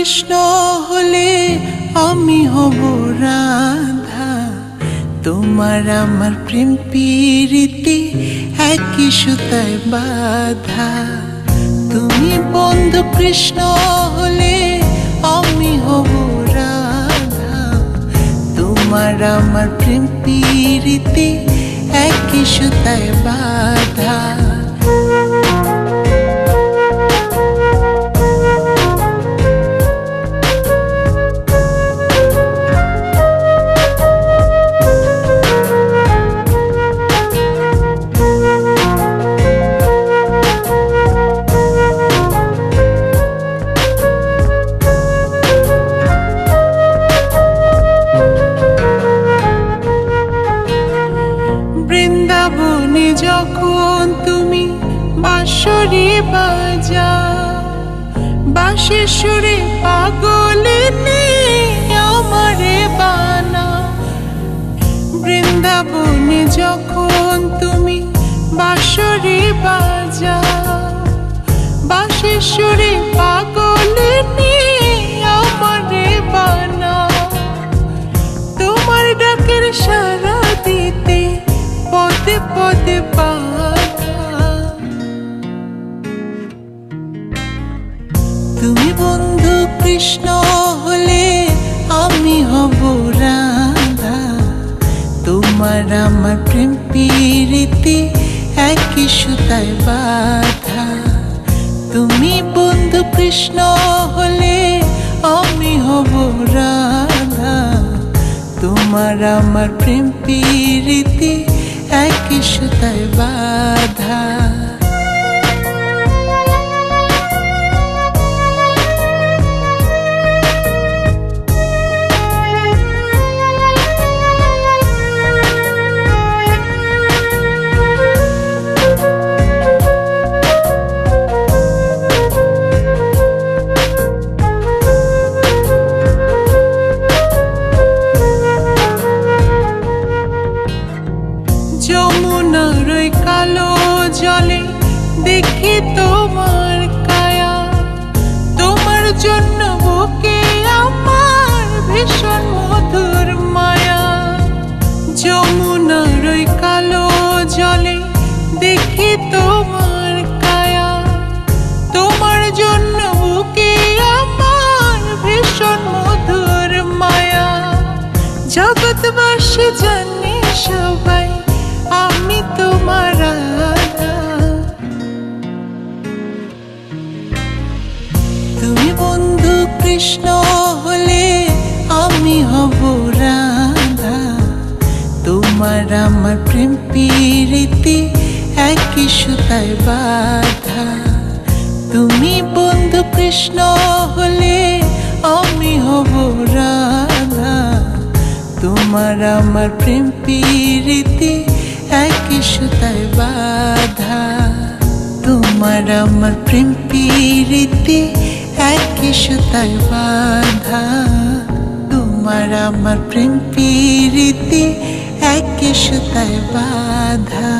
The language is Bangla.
কৃষ্ণ হলে আমি হব রাধা। তোমার আমার প্রেম প্রীতি একই সুতায় বাঁধা। তুমি বন্ধু কৃষ্ণ হলে আমি হব রাধা। তোমার আমার প্রেম প্রীতি একই সুতায় বাঁধা। বৃন্দাবনে যখন তুমি বাঁশরি বাজাও, বাঁশির সুরে পাগলিনী আমারে বানাও। বৃন্দাবনে যখন তুমি বাঁশরি বাজাও, বাঁশির সুরে পাগলিনী আমারে বানাও। তোমার ডাকের সাড়া দিতে পদে পদে বাধা। তুমি বন্ধু কৃষ্ণ হলে আমি হব রাধা। তোমার আমার প্রেম প্রীতি একই সুতায় বাঁধা। তুমি বন্ধু কৃষ্ণ হলে আমি হব রাধা। তোমার আমার প্রেম প্রীতি একই সুতায় বাঁধা। যমুনার ওই কালো জলে দেখি তোমার কায়া। তোমার জন্য বুকে আমার ভীষণ মধুর মায়া। যমুনার ওই কালো জলে দেখি তোমার কায়া। তোমার জন্য বুকে আমার ভীষণ মধুর মায়া। জগৎবাসী জানে সবাই আমি তোমার রাধা। তুমি বন্ধু কৃষ্ণ হলে আমি হব রাধা। তোমার আমার প্রেম প্রীতি একই সুতায় বাঁধা। তুমি বন্ধু কৃষ্ণ হলে আমি হব রাধা। তোমার আমার প্রেম প্রীতি একই সুতায় বাঁধা। তোমার আমার প্রেম প্রীতি একই সুতায় বাঁধা। তোমার আমার প্রেম প্রীতি একই সুতায় বাঁধা।